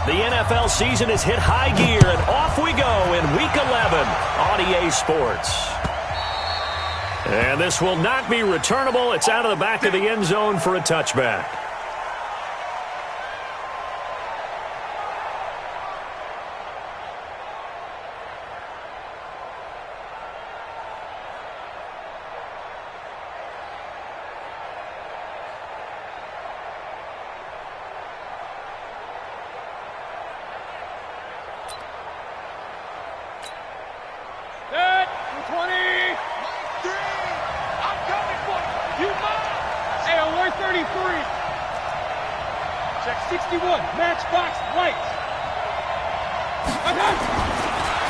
The NFL season has hit high gear, and off we go in Week 11 on EA Sports. And this will not be returnable. It's out of the back of the end zone for a touchback.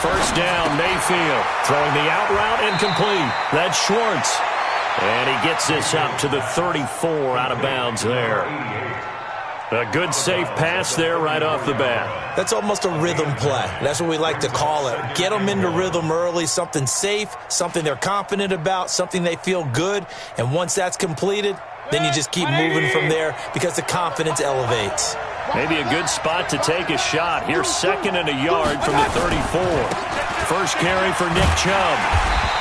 First down, Mayfield. Throwing the out route incomplete. That's Schwartz. And he gets this up to the 34 out of bounds there. A good safe pass there right off the bat. That's almost a rhythm play. That's what we like to call it. Get them into rhythm early, something safe, something they're confident about, something they feel good. And once that's completed, then you just keep moving from there because the confidence elevates. Maybe a good spot to take a shot. Here's 2nd and a yard from the 34. First carry for Nick Chubb.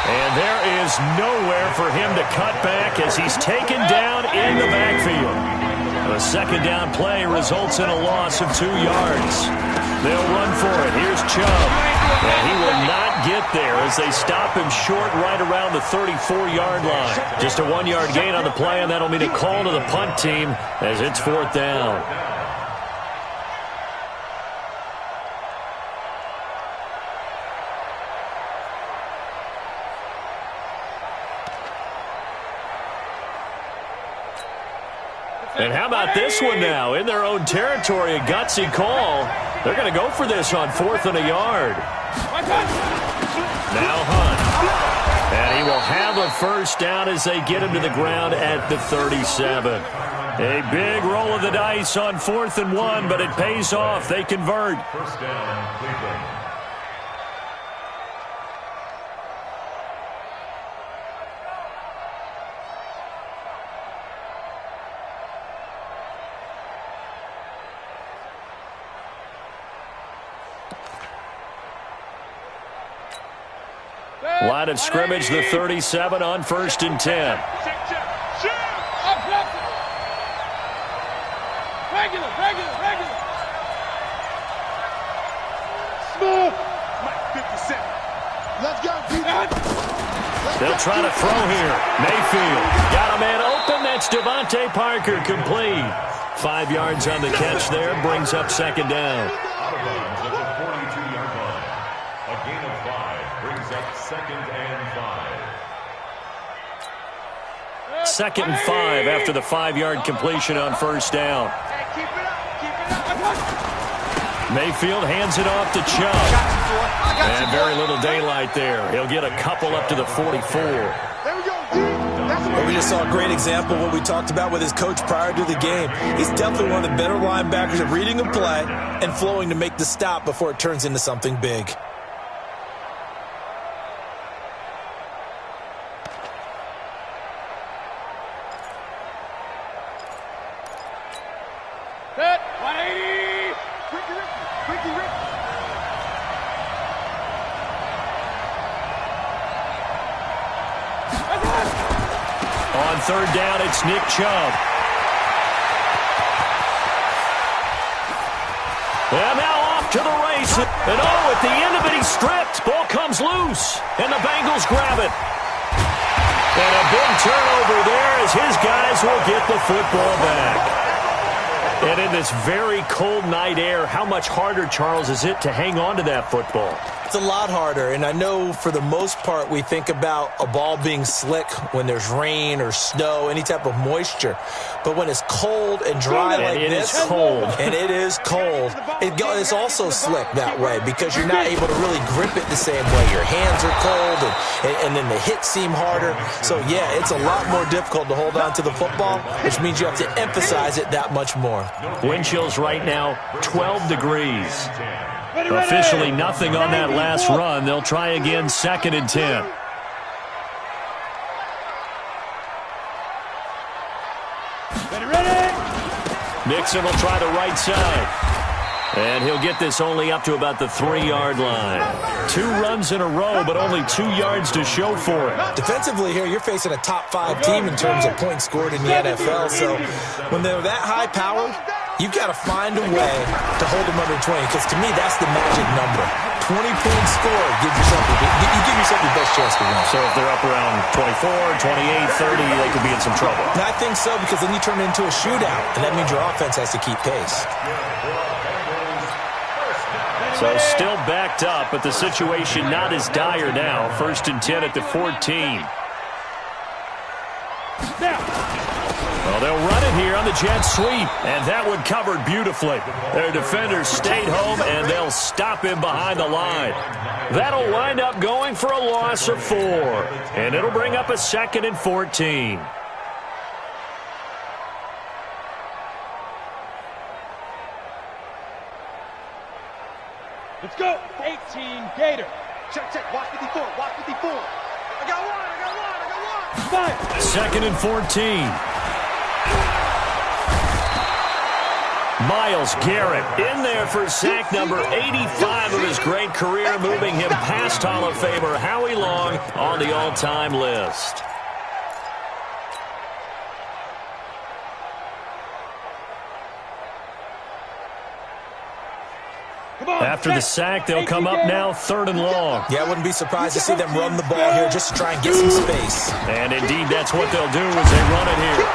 And there is nowhere for him to cut back as he's taken down in the backfield. A second down play results in a loss of 2 yards. They'll run for it. Here's Chubb. And he will not get there as they stop him short right around the 34-yard line. Just a 1-yard gain on the play, and that'll mean a call to the punt team as it's 4th down. And how about this one now? In their own territory, a gutsy call. They're going to go for this on 4th and a yard. Now Hunt. And he will have a first down as they get him to the ground at the 37. A big roll of the dice on 4th and 1, but it pays off. They convert. First down, Cleveland. Line of scrimmage, the 37 on 1st and 10. They'll try to throw here. Mayfield got a man open. That's Devontae Parker, complete. 5 yards on the catch there, brings up 2nd down. Out of bounds at the 42-yard line. A gain of 5 brings up 2nd and 5. 2nd and 5 after the 5-yard completion on 1st down. Mayfield hands it off to Chubb. And very little daylight there. He'll get a couple up to the 44. Well, we just saw a great example of what we talked about with his coach prior to the game. He's definitely one of the better linebackers at reading a play and flowing to make the stop before it turns into something big. On 3rd down, it's Nick Chubb. And now off to the race. And at the end of it, he's stripped. Ball comes loose. And the Bengals grab it. And a big turnover there as his guys will get the football back. And in this very cold night air, how much harder, Charles, is it to hang on to that football? It's a lot harder, and I know for the most part we think about a ball being slick when there's rain or snow, any type of moisture. But when it's cold and dry like this, it's also slick that way because you're not able to really grip it the same way. Your hands are cold, and then the hits seem harder. So, yeah, it's a lot more difficult to hold on to the football, which means you have to emphasize it that much more. Wind chills right now, 12 degrees. Officially nothing on that last run. They'll try again, 2nd and 10. Mixon will try the right side. And he'll get this only up to about the 3-yard line. 2 runs in a row, but only 2 yards to show for it. Defensively here, you're facing a top 5 team in terms of points scored in the NFL. So when they're that high powered, you've got to find a way to hold them under 20. Because to me, that's the magic number. 20 points scored, you give yourself your best chance to win. So if they're up around 24, 28, 30, they could be in some trouble. And I think so, because then you turn it into a shootout, and that means your offense has to keep pace. So still backed up, but the situation not as dire now. 1st and 10 at the 14. Well, they'll run it here on the jet sweep, and that one covered beautifully. Their defenders stayed home, and they'll stop him behind the line. That'll wind up going for a loss of 4, and it'll bring up a 2nd and 14. Let's go. 18, Gator. Check, watch 54, watch 54. I got one. 2nd and 14. Myles Garrett in there for sack number 85 of his great career, moving him past Hall of Famer Howie Long on the all-time list. After the sack, they'll come up now 3rd and long. Yeah, I wouldn't be surprised to see them run the ball here just to try and get some space. And indeed, that's what they'll do as they run it here.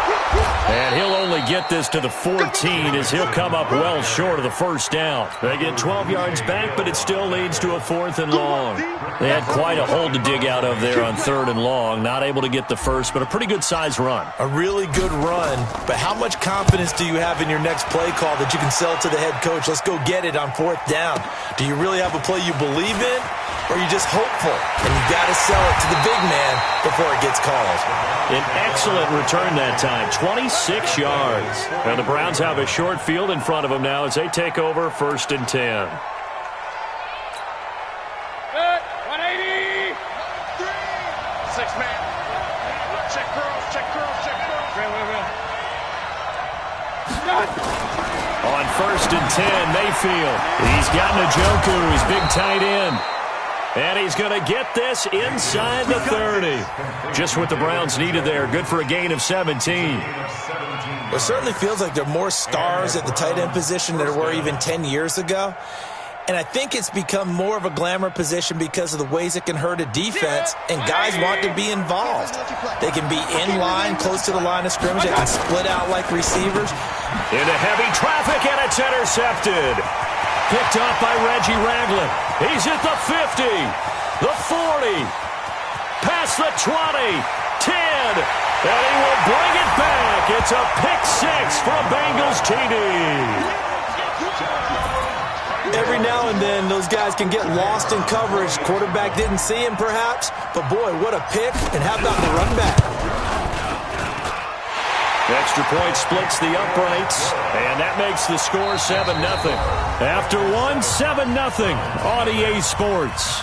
And he'll only get this to the 14 as he'll come up well short of the 1st down. They get 12 yards back, but it still leads to a 4th and long. They had quite a hole to dig out of there on 3rd and long. Not able to get the first, but a pretty good-sized run. A really good run, but how much confidence do you have in your next play call that you can sell to the head coach? Let's go get it on 4th down. Do you really have a play you believe in, or are you just hopeful? And you got to sell it to the big man before it gets called. An excellent return that time, 26 yards. And the Browns have a short field in front of them now as they take over 1st and 10. 180. 6-man. Check curls. On 1st and 10, Mayfield. He's got Njoku, his big tight end. And he's going to get this inside the 30. Just what the Browns needed there. Good for a gain of 17. It certainly feels like there are more stars at the tight end position than there were even 10 years ago. And I think it's become more of a glamour position because of the ways it can hurt a defense, and guys want to be involved. They can be in line, close to the line of scrimmage. They can split out like receivers. Into heavy traffic, and it's intercepted. Picked off by Reggie Ragland. He's at the 50, the 40, past the 20, 10, and he will bring it back. It's a pick 6 for a Bengals TD. Every now and then, those guys can get lost in coverage. Quarterback didn't see him, perhaps. But, boy, what a pick. And how about the run back? Extra point splits the uprights, and that makes the score 7-0. After one, 7-0 on EA Sports.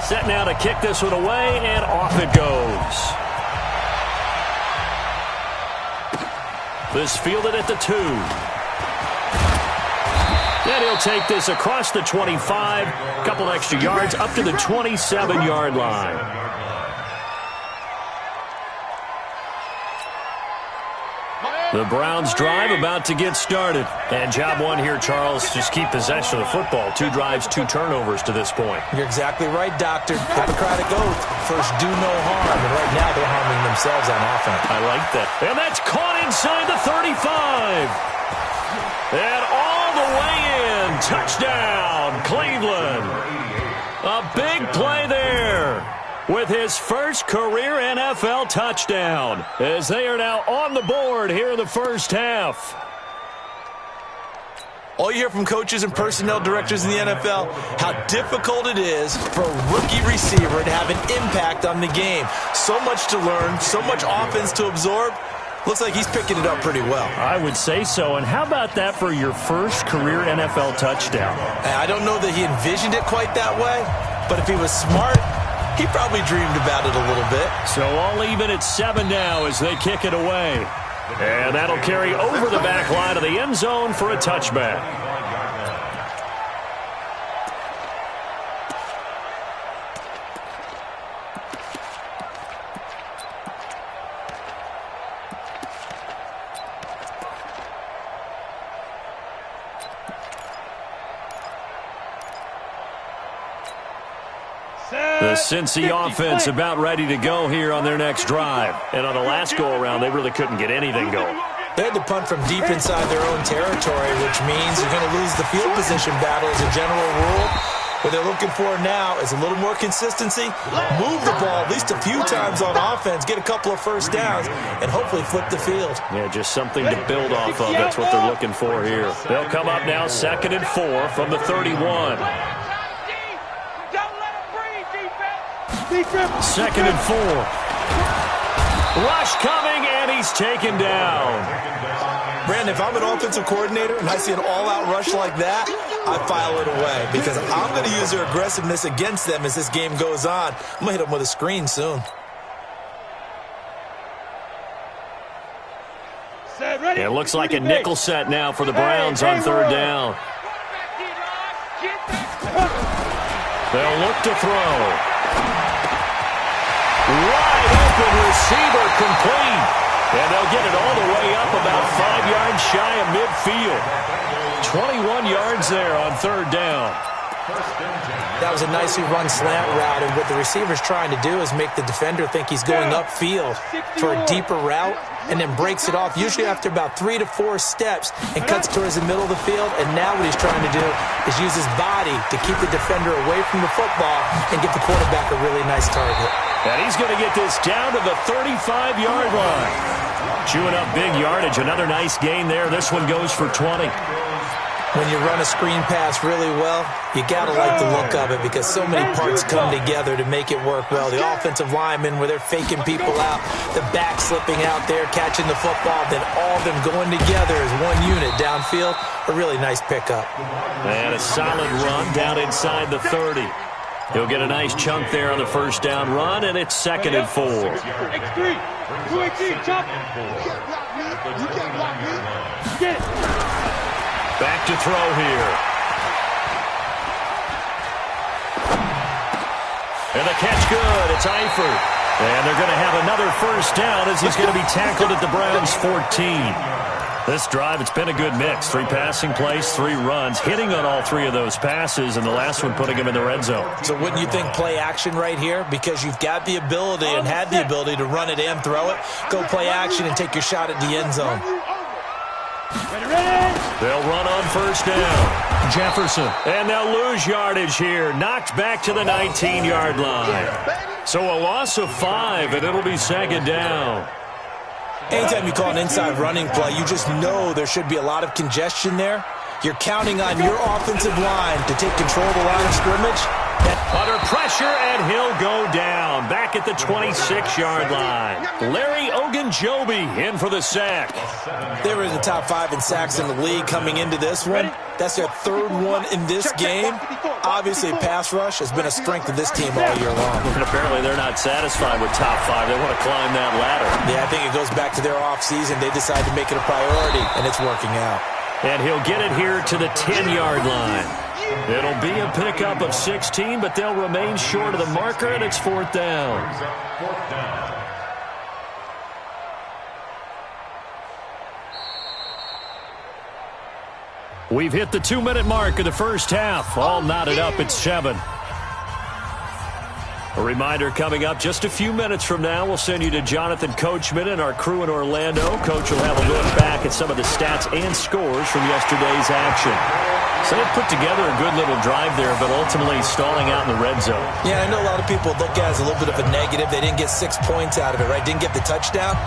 Set now to kick this one away, and off it goes. This fielded at the 2. And he'll take this across the 25, a couple extra yards, up to the 27-yard line. The Browns drive about to get started. And job one here, Charles, just keep possession of the football. 2 drives, 2 turnovers to this point. You're exactly right, Doctor. Hippocratic oath. First, do no harm. And right now, they're harming themselves on offense. I like that. And that's caught inside the 35. And all the way in. Touchdown, Cleveland. A big play there with his first career NFL touchdown, as they are now on the board here in the first half. All you hear from coaches and personnel directors in the NFL, how difficult it is for a rookie receiver to have an impact on the game. So much to learn, so much offense to absorb. Looks like he's picking it up pretty well. I would say so. And how about that for your first career NFL touchdown? I don't know that he envisioned it quite that way, but if he was smart, He probably dreamed about it a little bit. So all even at 7 now as they kick it away. And that'll carry over the back line of the end zone for a touchback. The Cincy offense about ready to go here on their next drive. And on the last go-around, they really couldn't get anything going. They had to punt from deep inside their own territory, which means you're going to lose the field position battle as a general rule. What they're looking for now is a little more consistency, move the ball at least a few times on offense, get a couple of first downs, and hopefully flip the field. Yeah, just something to build off of. That's what they're looking for here. They'll come up now 2nd and 4 from the 31. 2nd and 4. Rush coming, and he's taken down. Brandon, if I'm an offensive coordinator and I see an all-out rush like that, I file it away because I'm going to use their aggressiveness against them as this game goes on. I'm going to hit them with a screen soon. Yeah, it looks like a nickel set now for the Browns on 3rd down. They'll look to throw. Wide open receiver complete. And they'll get it all the way up about 5 yards shy of midfield. 21 yards there on 3rd down. That was a nicely run slant route, and what the receiver's trying to do is make the defender think he's going upfield for a deeper route and then breaks it off, usually after about 3 to 4 steps, and cuts towards the middle of the field. And now what he's trying to do is use his body to keep the defender away from the football and give the quarterback a really nice target. And he's going to get this down to the 35-yard line. Chewing up big yardage. Another nice gain there. This one goes for 20. When you run a screen pass really well, you got to like the look of it because so many parts come together to make it work well. The offensive linemen, where they're faking people out, the back slipping out there, catching the football, then all of them going together as one unit downfield. A really nice pickup. And a solid run down inside the 30. He'll get a nice chunk there on the first down run, and it's 2nd and 4. X3, 218, chop. Get it. Back to throw here. And the catch good. It's Eifert. And they're going to have another first down as he's going to be tackled at the Browns' 14. This drive, it's been a good mix. 3 passing plays, 3 runs, hitting on all 3 of those passes, and the last one putting him in the red zone. So wouldn't you think play action right here? Because you've got the ability and had the ability to run it and throw it. Go play action and take your shot at the end zone. They'll run on first down. Jefferson. And they'll lose yardage here. Knocked back to the 19-yard line. So a loss of 5, and it'll be 2nd down. Anytime you call an inside running play, you just know there should be a lot of congestion there. You're counting on your offensive line to take control of the line of scrimmage. Under pressure, and he'll go down. Back at the 26-yard line. Larry Ogunjobi in for the sack. They were in the top 5 in sacks in the league coming into this one. That's their 3rd one in this game. Obviously, pass rush has been a strength of this team all year long. And apparently they're not satisfied with top 5. They want to climb that ladder. Yeah, I think it goes back to their offseason. They decided to make it a priority, and it's working out. And he'll get it here to the 10-yard line. It'll be a pickup of 16, but they'll remain short of the marker, and it's 4th down. We've hit the 2-minute mark of the first half. All knotted up at 7. A reminder coming up just a few minutes from now. We'll send you to Jonathan Coachman and our crew in Orlando. Coach will have a look back at some of the stats and scores from yesterday's action. So they put together a good little drive there, but ultimately stalling out in the red zone. Yeah, I know a lot of people look at it as a little bit of a negative. They didn't get 6 points out of it, right? Didn't get the touchdown.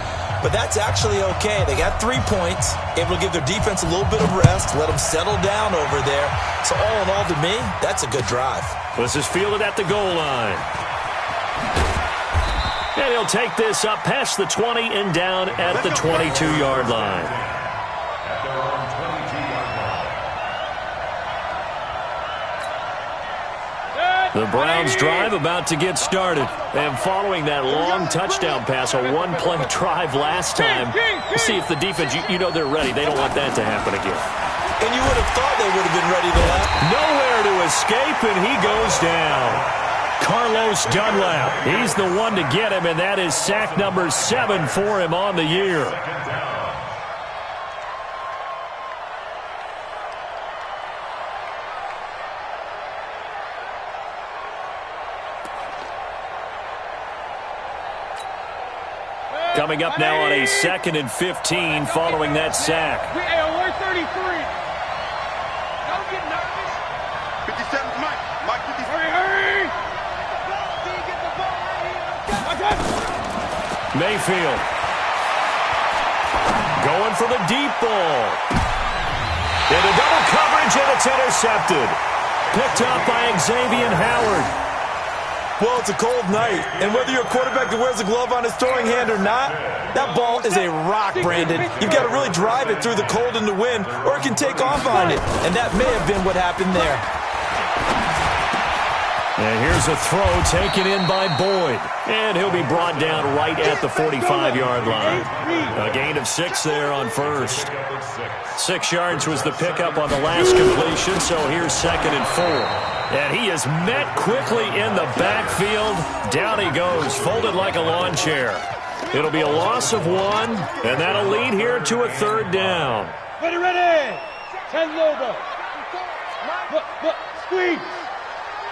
But that's actually okay. They got 3 points, able to give their defense a little bit of rest, let them settle down over there. So all in all, to me, that's a good drive. This is fielded at the goal line. And he'll take this up past the 20 and down at the 22-yard line. The Browns drive about to get started. And following that long touchdown pass, a one-play drive last time, we'll see if the defense, you know they're ready. They don't want that to happen again. And you would have thought they would have been ready to that. Nowhere to escape, and he goes down. Carlos Dunlap, he's the one to get him, and that is sack number 7 for him on the year. Coming up now on a 2nd and 15 following that sack. We're 33. Don't get nervous. 57's Mike. Mike 50. Hurry. Get the ball right here. Mayfield. Going for the deep ball. Into double coverage, and it's intercepted. Picked up by Xavier Howard. Well, it's a cold night, and whether you're a quarterback that wears a glove on his throwing hand or not, that ball is a rock, Brandon. You've got to really drive it through the cold and the wind, or it can take off on it, and that may have been what happened there. And here's a throw taken in by Boyd, and he'll be brought down right at the 45-yard line. A gain of 6 there on first. 6 yards was the pickup on the last completion, so here's 2nd and 4. And he is met quickly in the backfield. Down he goes, folded like a lawn chair. It'll be a loss of 1, and that'll lead here to a 3rd down. Ready. 10 Lobo. Look, squeeze.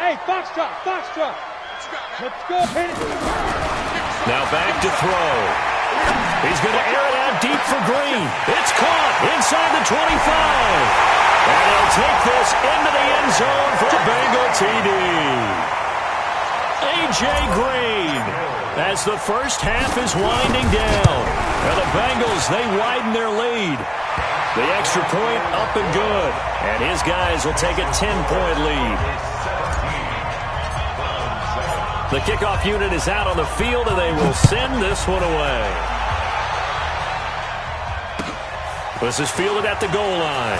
Hey, Foxtrot. Let's go, hit it. Now back to throw. He's going to air it out deep for Green. It's caught inside the 25. And he'll take this into the end zone for a Bengal TD. A.J. Green, as the first half is winding down. And the Bengals, they widen their lead. The extra point up and good. And his guys will take a 10-point lead. The kickoff unit is out on the field, and they will send this one away. This is fielded at the goal line.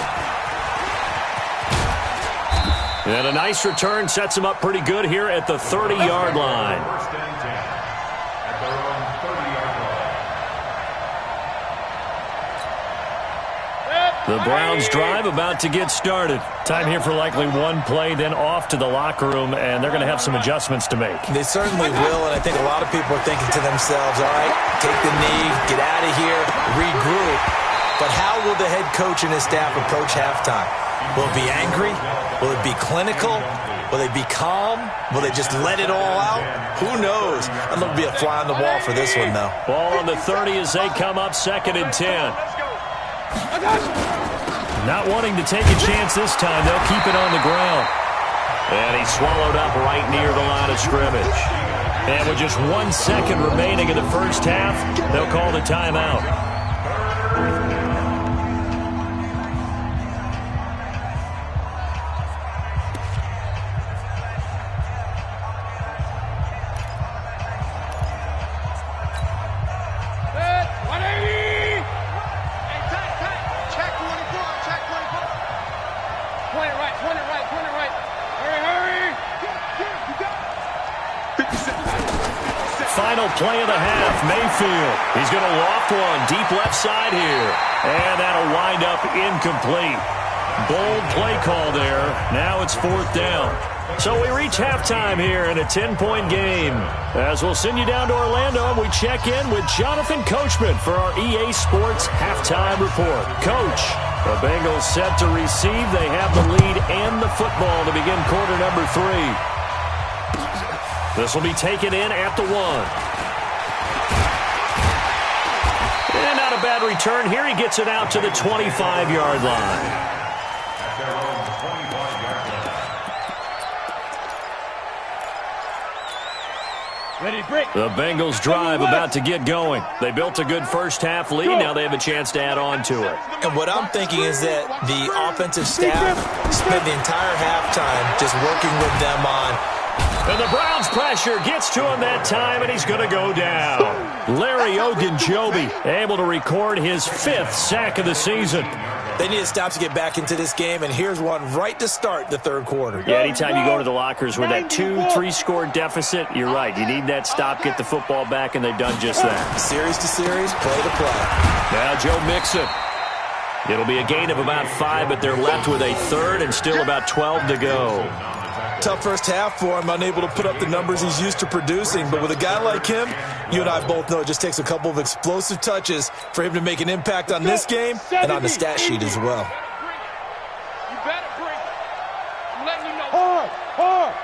And a nice return sets him up pretty good here at the 30-yard line. The Browns drive about to get started. Time here for likely one play, then off to the locker room, and they're going to have some adjustments to make. They certainly will, and I think a lot of people are thinking to themselves, all right, take the knee, get out of here, regroup. But how will the head coach and his staff approach halftime? Will it be angry? Will it be clinical? Will they be calm? Will they just let it all out? Who knows? I'm going to be a fly on the wall for this one, though. Ball on the 30 as they come up 2nd and 10. Not wanting to take a chance this time, they'll keep it on the ground. And he's swallowed up right near the line of scrimmage. And with just 1 second remaining in the first half, they'll call the timeout. Final play of the half, Mayfield. He's going to loft one deep left side here. And that'll wind up incomplete. Bold play call there. Now it's 4th down. So we reach halftime here in a 10-point game. As we'll send you down to Orlando, and we check in with Jonathan Coachman for our EA Sports Halftime Report. Coach, the Bengals set to receive. They have the lead and the football to begin quarter number 3. This will be taken in at the 1. And not a bad return here. He gets it out to the 25-yard line. The Bengals drive about to get going. They built a good first-half lead. Now they have a chance to add on to it. And what I'm thinking is that the offensive staff spent the entire halftime just working with them on. And the Browns pressure gets to him that time, and he's going to go down. Larry Ogunjobi able to record his 5th sack of the season. They need a stop to get back into this game, and here's one right to start the third quarter. Yeah, anytime you go to the lockers with that 2-3 score deficit, you're right. You need that stop, get the football back, and they've done just that. Series to series, play to play. Now Joe Mixon. It'll be a gain of about 5, but they're left with a third and still about 12 to go. Tough first half for him, unable to put up the numbers he's used to producing. But with a guy like him, you and I both know it just takes a couple of explosive touches for him to make an impact on this game and on the stat sheet as well. You better bring it. I'm letting you know. Hard.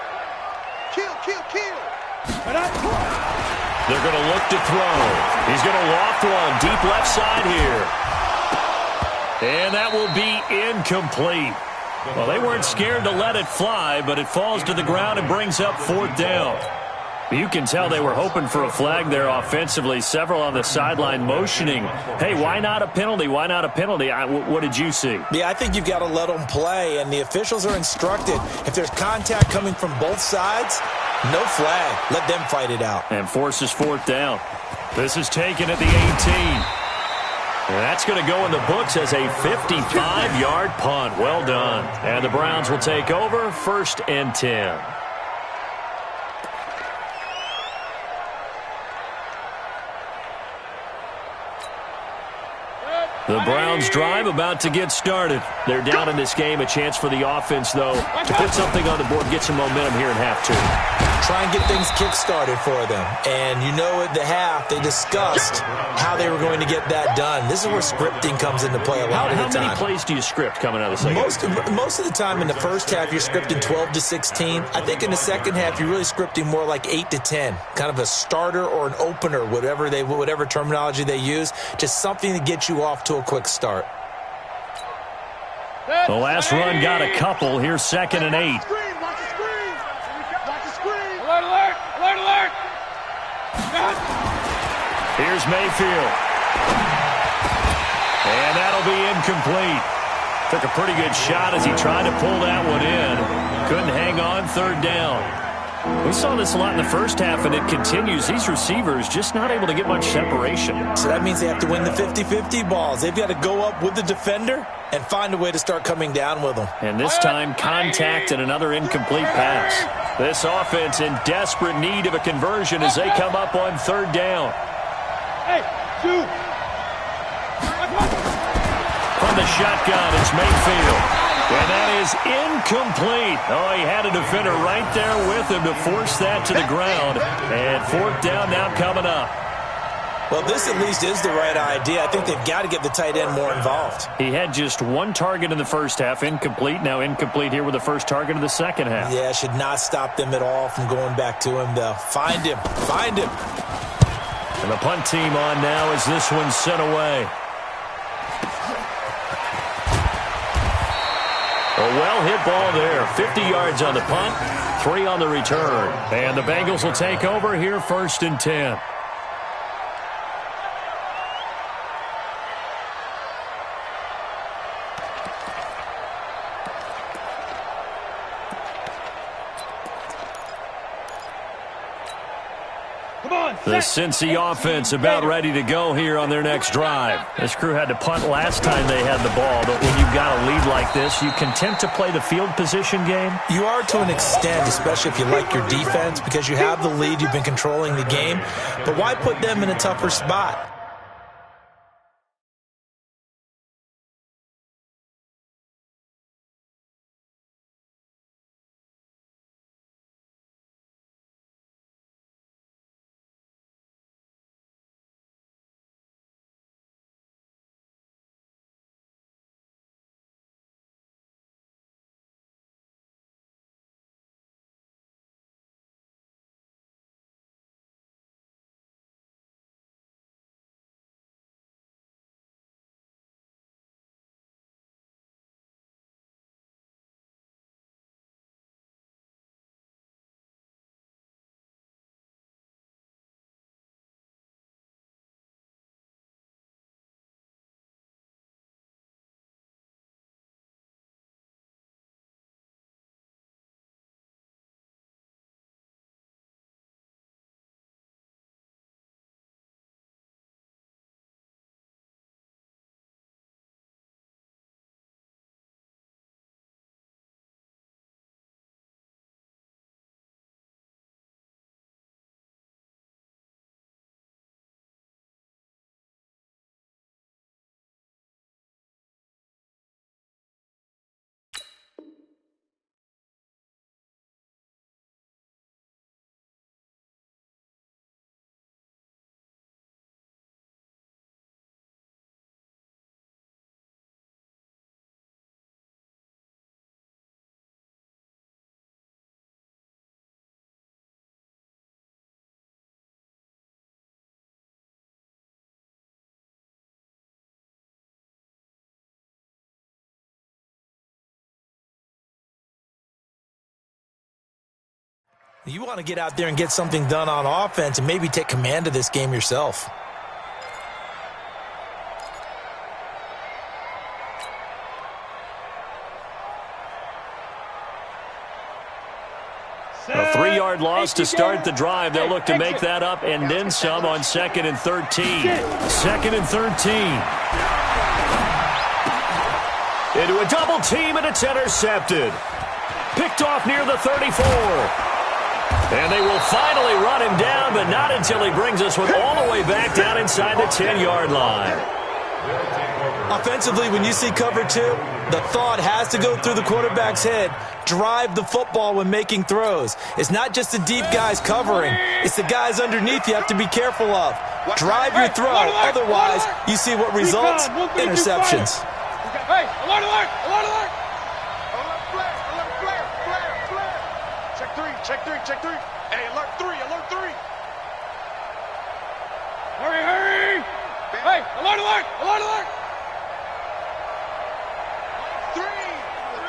Kill. They're going to look to throw. He's going to loft one deep left side here. And that will be incomplete. Well, they weren't scared to let it fly, but it falls to the ground and brings up fourth down. You can tell they were hoping for a flag there offensively. Several on the sideline motioning, hey, why not a penalty? Why not a penalty? What did you see? Yeah, I think you've got to let them play, and the officials are instructed. If there's contact coming from both sides, no flag. Let them fight it out. And forces fourth down. This is taken at the 18. And that's going to go in the books as a 55-yard punt. Well done. And the Browns will take over, 1st and 10. The Browns drive about to get started. They're down in this game. A chance for the offense, though, to put something on the board, get some momentum here in half 2. Try and get things kick-started for them. And you know at the half, they discussed how they were going to get that done. This is where scripting comes into play a lot of the time. How many plays do you script coming out of the second half? Most of the time in the first half, you're scripting 12 to 16. I think in the second half, you're really scripting more like 8 to 10. Kind of a starter or an opener, whatever terminology they use. Just something to get you off to a quick start. The last run got a couple. Here's 2nd and 8. Alert! Here's Mayfield. And that'll be incomplete. Took a pretty good shot as he tried to pull that one in. Couldn't hang on, 3rd down. We saw this a lot in the first half, and it continues. These receivers just not able to get much separation. So that means they have to win the 50-50 balls. They've got to go up with the defender and find a way to start coming down with them. And this time, contact and another incomplete pass. This offense in desperate need of a conversion as they come up on 3rd down. Hey, 2. From the shotgun, it's Mayfield. And that is incomplete. Oh, he had a defender right there with him to force that to the ground. And 4th down now coming up. Well, this at least is the right idea. I think they've got to get the tight end more involved. He had just 1 target in the first half, incomplete. Now incomplete here with the first target of the second half. Yeah, should not stop them at all from going back to him, though. Find him. And the punt team on now as this one's sent away. A well-hit ball there. 50 yards on the punt, 3 on the return. And the Bengals will take over here, 1st and 10. The Cincy offense about ready to go here on their next drive. This crew had to punt last time they had the ball, but when you've got a lead like this, you content to play the field position game? You are to an extent, especially if you like your defense, because you have the lead, you've been controlling the game. But why put them in a tougher spot? You want to get out there and get something done on offense and maybe take command of this game yourself. A 3-yard loss to start the drive. They'll look to make that up and then some on 2nd and 13. 2nd and 13. Into a double team, and it's intercepted. Picked off near the 34. And they will finally run him down, but not until he brings us all the way back down inside the 10-yard line. Offensively, when you see cover 2, the thought has to go through the quarterback's head. Drive the football when making throws. It's not just the deep guys covering. It's the guys underneath you have to be careful of. Drive your throw. Otherwise, you see what results? Interceptions. Hey, alert, alert, alert, alert. Alert, flare, flare, flare. Check 3, check 3, check 3. Hey, alert 3, alert 3. Hurry, hurry. Hey, alert, alert, alert, alert.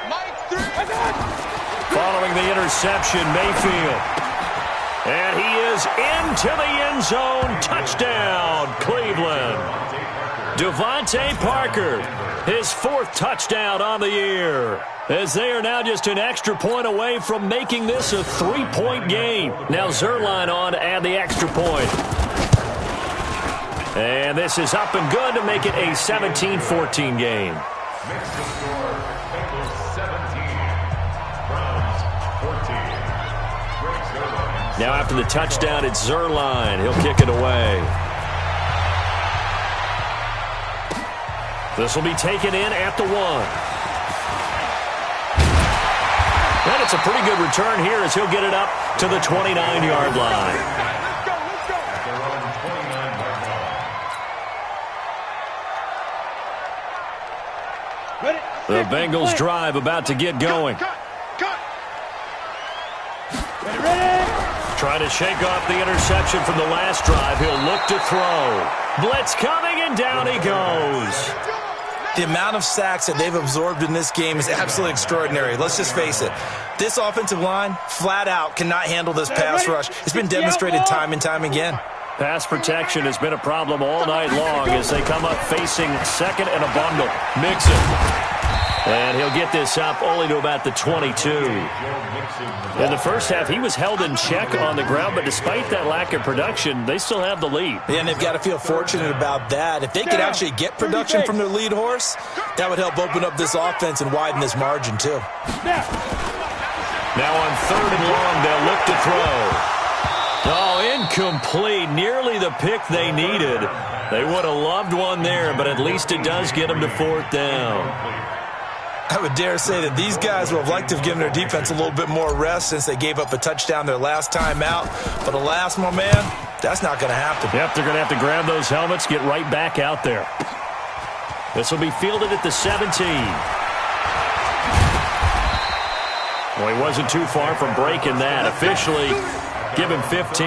Mike 3. Following the interception, Mayfield. And he is into the end zone. Touchdown, Cleveland. Devontae Parker, his 4th touchdown on the year, as they are now just an extra point away from making this a 3-point game. Now Zerline on to add the extra point. And this is up and good to make it a 17-14 game. Makes the score Bengals 17, Browns 14. Greg Zerline. Now after the touchdown, it's Zerline. He'll kick it away. This will be taken in at the 1. And it's a pretty good return here as he'll get it up to the 29-yard line. Let's go, let's go. At their own 29-yard line. Ready? The Bengals drive about to get going. Cut. Ready, ready. Trying to shake off the interception from the last drive. He'll look to throw. Blitz coming, and down he goes. The amount of sacks that they've absorbed in this game is absolutely extraordinary. Let's just face it. This offensive line, flat out, cannot handle this pass rush. It's been demonstrated time and time again. Pass protection has been a problem all night long as they come up facing 2nd and a bundle. Mixon. And he'll get this up only to about the 22. In the first half, he was held in check on the ground, but despite that lack of production, they still have the lead. And they've got to feel fortunate about that. If they could actually get production from their lead horse, that would help open up this offense and widen this margin too. Now on 3rd and long, they'll look to throw. Oh, incomplete. Nearly the pick they needed. They would have loved one there, but at least it does get them to 4th down. I would dare say that these guys would have liked to have given their defense a little bit more rest since they gave up a touchdown their last time out. But alas, my man, that's not going to happen. Yep, they're going to have to grab those helmets, get right back out there. This will be fielded at the 17. Well, he wasn't too far from breaking that. Officially, give him 15.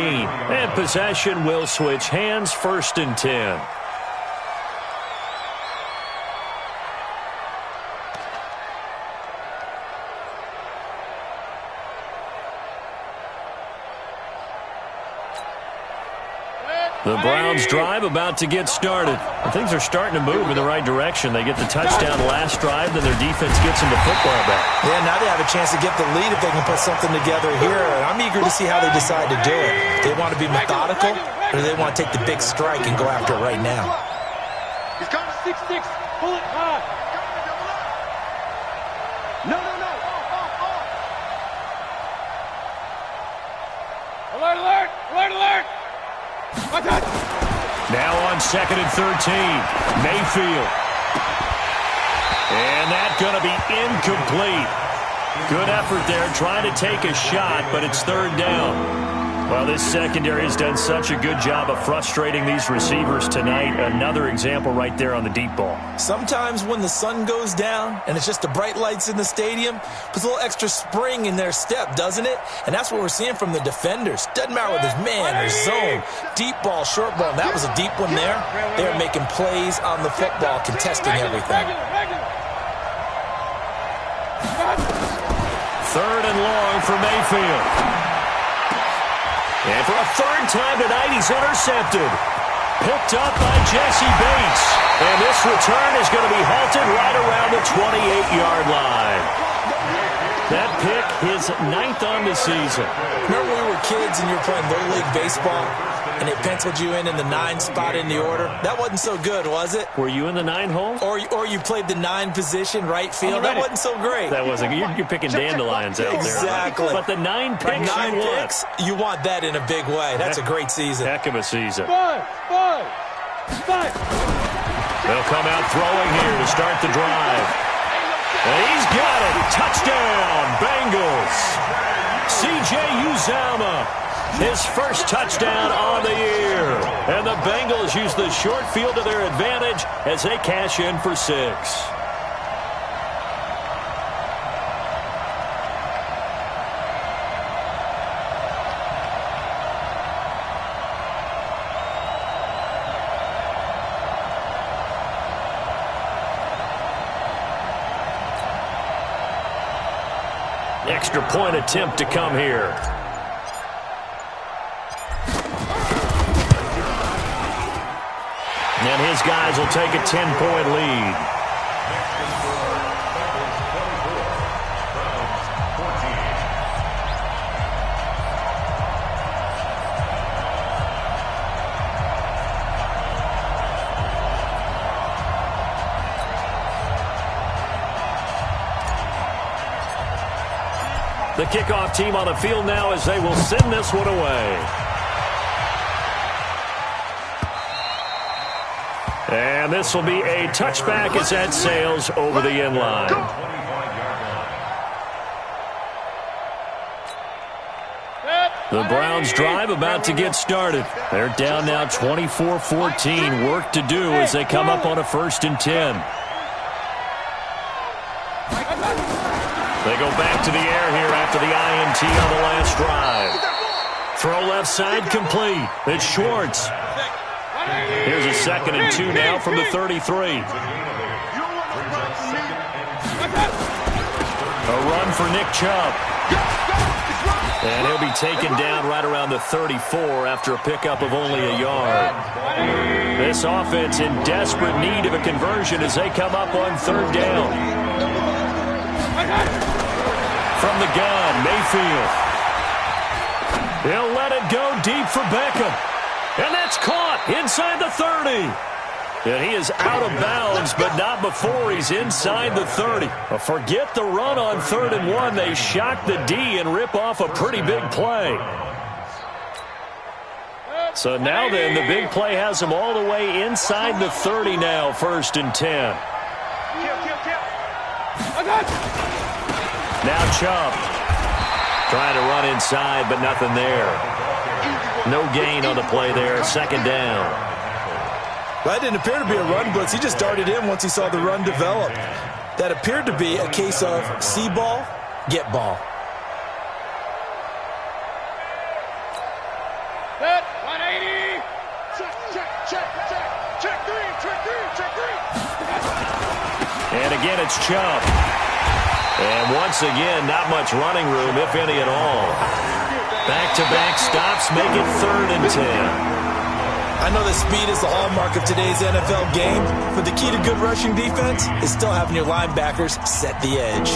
And possession will switch hands, 1st and 10. The Browns drive about to get started. And things are starting to move in the right direction. They get the touchdown last drive, then their defense gets them the football back. Yeah, now they have a chance to get the lead if they can put something together here. And I'm eager to see how they decide to do it. They want to be methodical, or do they want to take the big strike and go after it right now? He's got 6-6. Pull it high. No. Alert, alert, alert, alert. Now on 2nd and 13, Mayfield. And that's going to be incomplete. Good effort there trying to take a shot, but it's 3rd down. Well, this secondary has done such a good job of frustrating these receivers tonight. Another example right there on the deep ball. Sometimes when the sun goes down and it's just the bright lights in the stadium, puts a little extra spring in their step, doesn't it? And that's what we're seeing from the defenders. Doesn't matter whether it's man or zone, deep ball, short ball. That was a deep one there. They're making plays on the football, contesting everything. 3rd and long for Mayfield. And for a third time tonight, he's intercepted. Picked up by Jesse Bates. And this return is going to be halted right around the 28-yard line. That pick, his 9th on the season. Remember when we were kids and you were playing Little League Baseball and they penciled you in the 9 spot in the order? That wasn't so good, was it? Were you in the 9 hole? Or you played the 9 position, right field? That wasn't so great. That wasn't. You're picking dandelions out there. Exactly. But the 9 picks, you want that in a big way. That's a great season. Heck of a season. Five. They'll come out throwing here to start the drive. And he's got it. Touchdown, Bengals. C.J. Uzomah, his first touchdown on the year. And the Bengals use the short field to their advantage as they cash in for 6. Extra point attempt to come here. And his guys will take a 10-point lead. The kickoff team on the field now as they will send this one away. And this will be a touchback as that sails over the end line. The Browns drive about to get started. They're down now 24-14. Work to do as they come up on a 1st and 10. They go back to the air here after the INT on the last drive. Throw left side complete. It's Schwartz. Here's a 2nd and 2 now from the 33. A run for Nick Chubb. And he'll be taken down right around the 34 after a pickup of only a yard. This offense in desperate need of a conversion as they come up on 3rd down. From the gun, Mayfield. He'll let it go deep for Beckham. And that's caught inside the 30. And he is out of bounds, but not before he's inside the 30. Forget the run on 3rd and 1. They shock the D and rip off a pretty big play. So now then, the big play has them all the way inside the 30 now, 1st and 10. Now Chubb trying to run inside, but nothing there. No gain on the play there. 2nd down. Well, that didn't appear to be a run blitz. He just darted in once he saw the run develop. That appeared to be a case of see ball, get ball. Set, 180. Check three. And again, it's Chubb. And once again, not much running room, if any at all. Back-to-back stops make it 3rd and 10. I know that speed is the hallmark of today's NFL game, but the key to good rushing defense is still having your linebackers set the edge.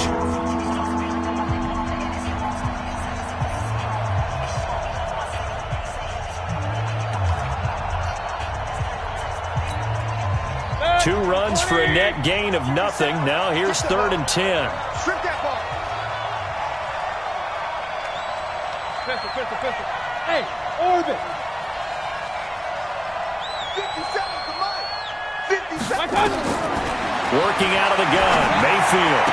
Two runs for a net gain of nothing. Now here's 3rd and 10. Strip that ball. Pistol. Hey, orbit. 57 to Mike. 57. Working out of the gun, Mayfield.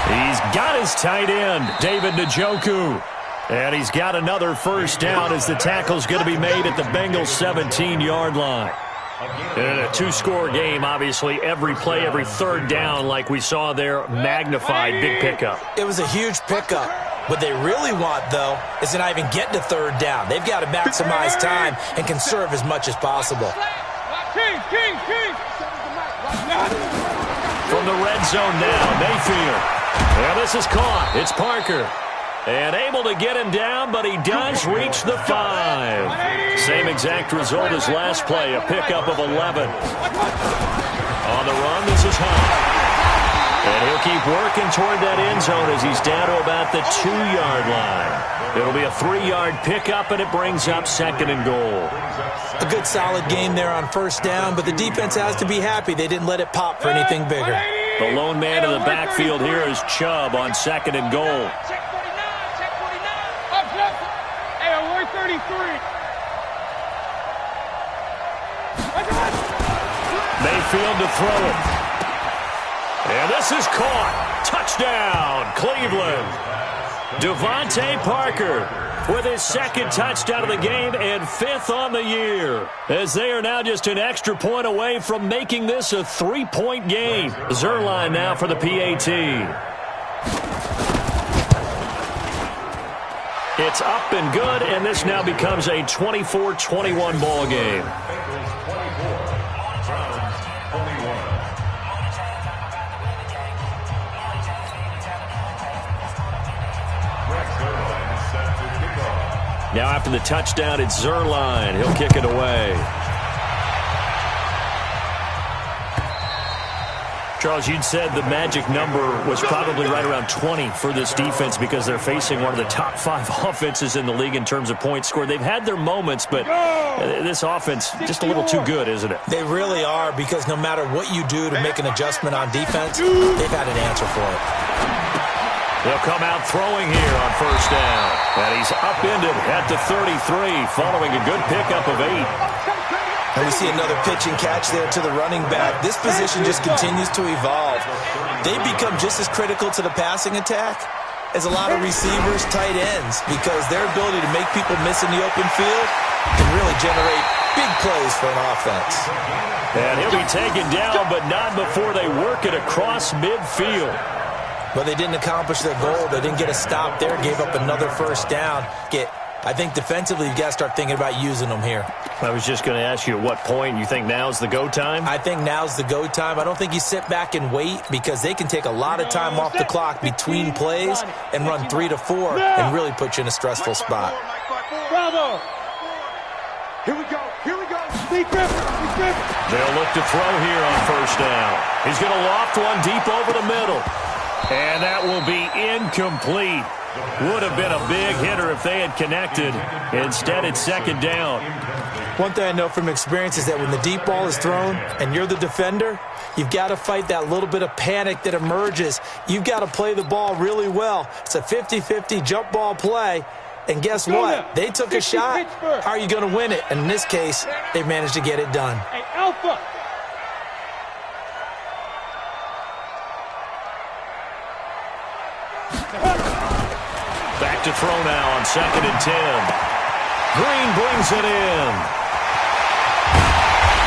He's got his tight end, David Njoku. And he's got another 1st down as the tackle's going to be made at the Bengals' 17-yard line. In a 2-score game, obviously, every play, every 3rd down, like we saw there, magnified, big pickup. It was a huge pickup. What they really want, though, is to not even get to 3rd down. They've got to maximize time and conserve as much as possible. From the red zone now, Mayfield. Well, this is caught. It's Parker. And able to get him down, but he does reach the 5. Same exact result as last play, a pickup of 11. On the run, this is Hunt. And he'll keep working toward that end zone as he's down to about the 2-yard line. It'll be a 3-yard pickup, and it brings up 2nd and goal. A good solid game there on first down, but the defense has to be happy they didn't let it pop for anything bigger. The lone man in the backfield here is Chubb on 2nd and goal. Check 49, check 49. Up, left. Hey, we're 33. Mayfield to throw it. And this is caught. Touchdown, Cleveland. Devontae Parker with his 2nd touchdown of the game and 5th on the year, as they are now just an extra point away from making this a 3-point game. Zerline now for the PAT. It's up and good, and this now becomes a 24-21 ball game. Now after the touchdown, it's Zerline. He'll kick it away. Charles, you'd said the magic number was probably right around 20 for this defense because they're facing one of the top 5 offenses in the league in terms of points scored. They've had their moments, but this offense just a little too good, isn't it? They really are, because no matter what you do to make an adjustment on defense, they've had an answer for it. They'll come out throwing here on first down. And he's upended at the 33 following a good pickup of 8. And we see another pitch and catch there to the running back. This position just continues to evolve. They become just as critical to the passing attack as a lot of receivers, tight ends, because their ability to make people miss in the open field can really generate big plays for an offense. And he'll be taken down, but not before they work it across midfield. But they didn't accomplish their goal. They didn't get a stop there, gave up another first down. I think defensively, you've got to start thinking about using them here. I was just going to ask you at what point you think now's the go time? I think now's the go time. I don't think you sit back and wait, because they can take a lot of time off the clock between plays and run 3 to 4 and really put you in a stressful spot. Bravo. Here we go. Here we go. They'll look to throw here on first down. He's going to loft one deep over the middle. And that will be incomplete. Would have been a big hitter if they had connected. Instead, it's 2nd down. One thing I know from experience is that when the deep ball is thrown and you're the defender, you've got to fight that little bit of panic that emerges. You've got to play the ball really well. It's a 50-50 jump ball play. And guess what? They took a shot. How are you going to win it? And in this case, they managed to get it done. Hey, Alpha. Back to throw now on 2nd and 10. Green brings it in.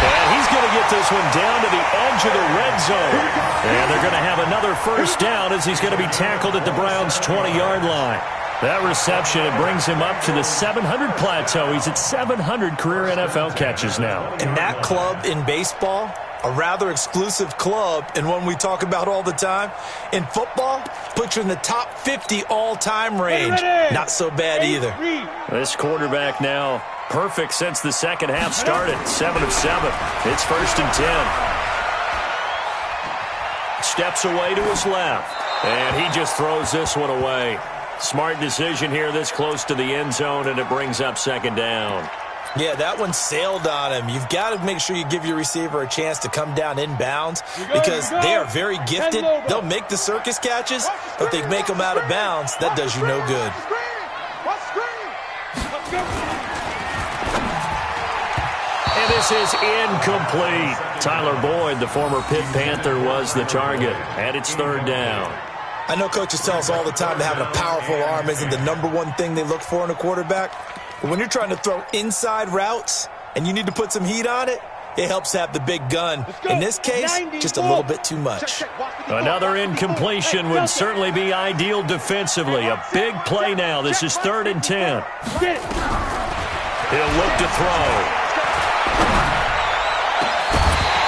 And he's going to get this one down to the edge of the red zone. And they're going to have another first down as he's going to be tackled at the Browns' 20-yard line. That reception, it brings him up to the 700 plateau. He's at 700 career NFL catches now. And that club in baseball, a rather exclusive club and one we talk about all the time. In football, puts you in the top 50 all-time range. Not so bad either. This quarterback now perfect since the second half started. 7 of 7. It's 1st and 10. Steps away to his left. And he just throws this one away. Smart decision here this close to the end zone, and it brings up 2nd down. Yeah, that one sailed on him. You've got to make sure you give your receiver a chance to come down inbounds, because they are very gifted. They'll make the circus catches, but they make them out of bounds. That does you no good. And this is incomplete. Tyler Boyd, the former Pitt Panther, was the target, and it's 3rd down. I know coaches tell us all the time that having a powerful arm isn't the #1 thing they look for in a quarterback. But when you're trying to throw inside routes and you need to put some heat on it, it helps have the big gun. In this case, just a little bit too much. Another incompletion would certainly be ideal defensively. A big play now. This is 3rd and 10. He'll look to throw.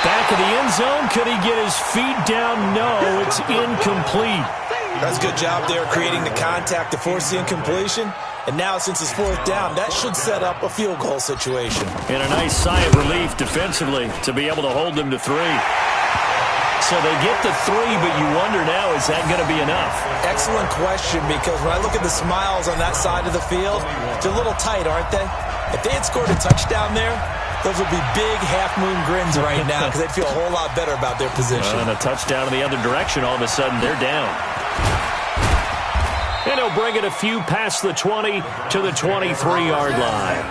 Back of the end zone. Could he get his feet down? No, it's incomplete. That's a good job there creating the contact to force the incompletion. And now, since it's fourth down, that should set up a field goal situation. And a nice sigh of relief defensively to be able to hold them to 3. So they get the 3, but you wonder now, is that going to be enough? Excellent question, because when I look at the smiles on that side of the field, they're a little tight, aren't they? If they had scored a touchdown there, those would be big half-moon grins right now because they'd feel a whole lot better about their position. And a touchdown in the other direction, all of a sudden, they're down. And he'll bring it a few past the 20 to the 23-yard line.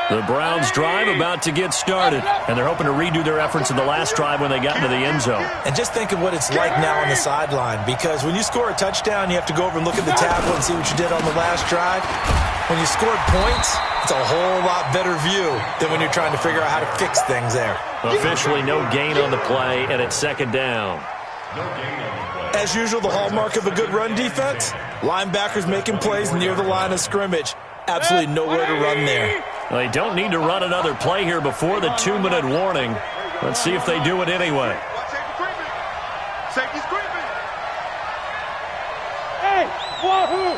The Browns drive about to get started, and they're hoping to redo their efforts in the last drive when they got into the end zone. And just think of what it's like now on the sideline, because when you score a touchdown, you have to go over and look at the tablet and see what you did on the last drive. When you scored points, it's a whole lot better view than when you're trying to figure out how to fix things there. Officially no gain on the play, and it's second down. As usual, the hallmark of a good run defense, linebackers making plays near the line of scrimmage. Absolutely nowhere to run there. Well, they don't need to run another play here before the 2-minute warning. Let's see if they do it anyway. Safety's creeping. Hey, wahoo!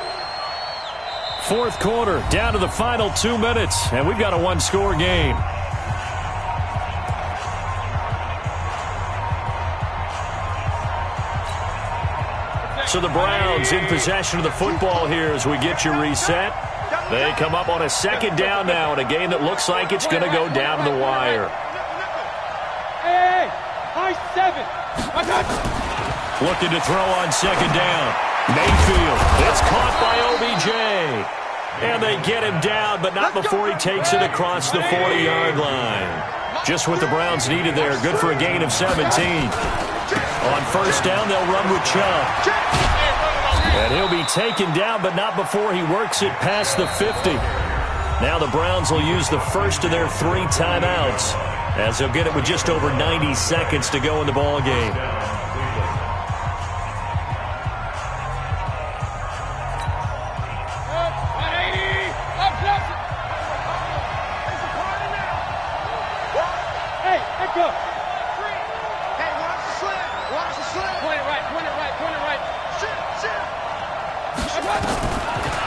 Fourth quarter, down to the final 2 minutes, and we've got a one-score game. So the Browns in possession of the football here as we get you reset. They come up on a second down now in a game that looks like it's going to go down to the wire. Hey, high 7. Looking to throw on second down. Mayfield, it's caught by OBJ. And they get him down, but not before he takes it across the 40-yard line. Just what the Browns needed there. Good for a gain of 17. On first down, they'll run with Chubb. And he'll be taken down, but not before he works it past the 50. Now the Browns will use the first of their 3 timeouts, as they'll get it with just over 90 seconds to go in the ball game.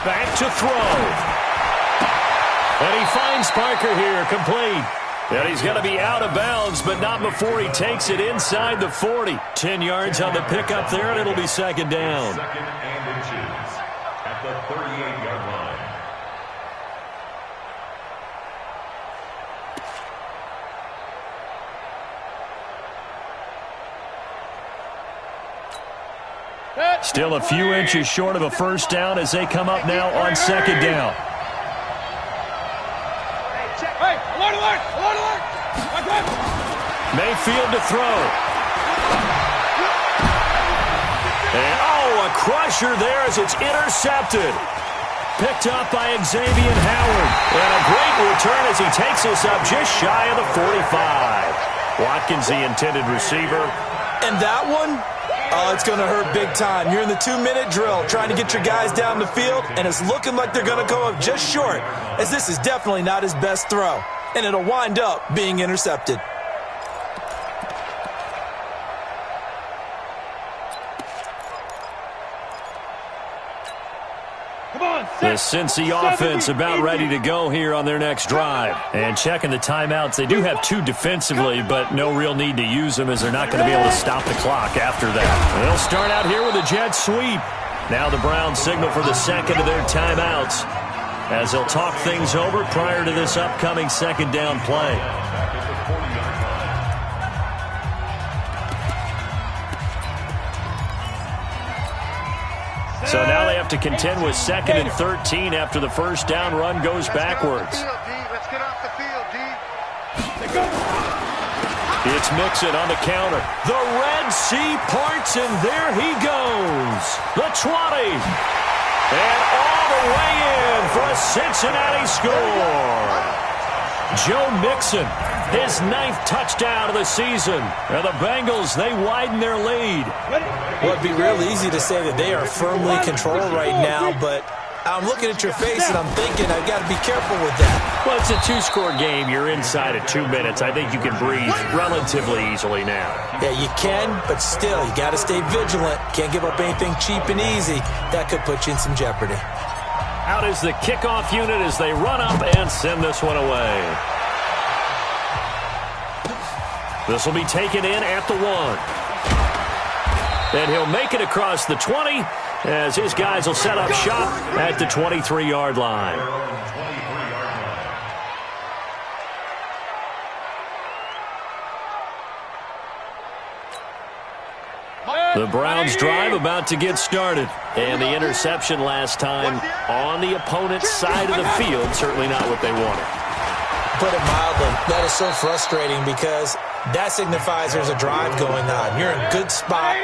Back to throw. And he finds Parker here, complete. And he's going to be out of bounds, but not before he takes it inside the 40. 10 yards on the pickup there, and it'll be second down. Second and inches at the 38-yard line. Still a few inches short of a first down as they come up now on second down. Hey, alert, alert, alert, alert. Mayfield to throw. And, oh, a crusher there as it's intercepted. Picked up by Xavier Howard. And a great return as he takes us up just shy of the 45. Watkins, the intended receiver. And that one? Oh, it's going to hurt big time. You're in the 2-minute drill trying to get your guys down the field, and it's looking like they're going to go up just short, as this is definitely not his best throw, and it'll wind up being intercepted. The Cincy offense about ready to go here on their next drive. And checking the timeouts, they do have 2 defensively, but no real need to use them as they're not going to be able to stop the clock after that. They'll start out here with a jet sweep. Now the Browns signal for the second of their timeouts as they'll talk things over prior to this upcoming second down play. So now they have to contend with second and 13 after the first down run goes backwards. Let's get off the field, D. It's Mixon on the counter. The Red Sea parts, and there he goes. The 20. And all the way in for a Cincinnati score. Joe Mixon, his 9th touchdown of the season. And the Bengals, they widen their lead. Well, it'd be real easy to say that they are firmly controlled right now, but I'm looking at your face and I'm thinking I've got to be careful with that. Well, it's a two-score game. You're inside of 2 minutes. I think you can breathe relatively easily now. Yeah, you can, but still, you got to stay vigilant. Can't give up anything cheap and easy. That could put you in some jeopardy. Out is the kickoff unit as they run up and send this one away. This will be taken in at the 1. And he'll make it across the 20 as his guys will set up shop at the 23-yard line. The Browns drive about to get started. And the interception last time on the opponent's side of the field, certainly not what they wanted. Put it mildly, that is so frustrating because that signifies there's a drive going on. You're in a good spot,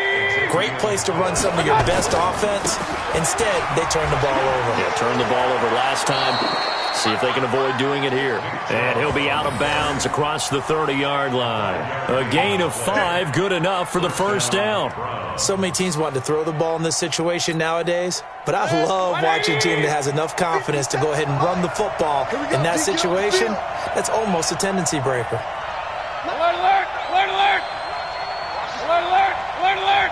great place to run some of your best offense. Instead, they turn the ball over. Yeah, turned the ball over last time. See if they can avoid doing it here. And he'll be out of bounds across the 30-yard line. A gain of 5, good enough for the first down. So many teams want to throw the ball in this situation nowadays, but I love watching a team that has enough confidence to go ahead and run the football. In that situation, that's almost a tendency breaker. Alert, alert! Alert, alert! Alert, alert! Alert, alert!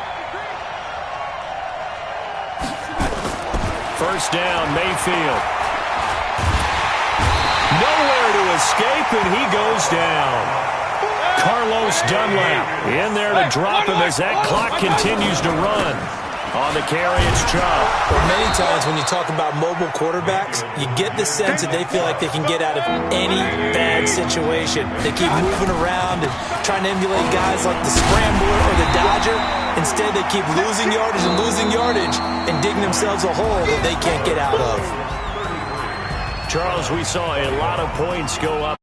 First down, Mayfield. Nowhere to escape, and he goes down. Carlos Dunlap in there to drop him as that clock continues to run. On the carry, it's Chubb. But many times when you talk about mobile quarterbacks, you get the sense that they feel like they can get out of any bad situation. They keep moving around and trying to emulate guys like the Scrambler or the Dodger. Instead, they keep losing yardage and digging themselves a hole that they can't get out of. Charles, we saw a lot of points go up.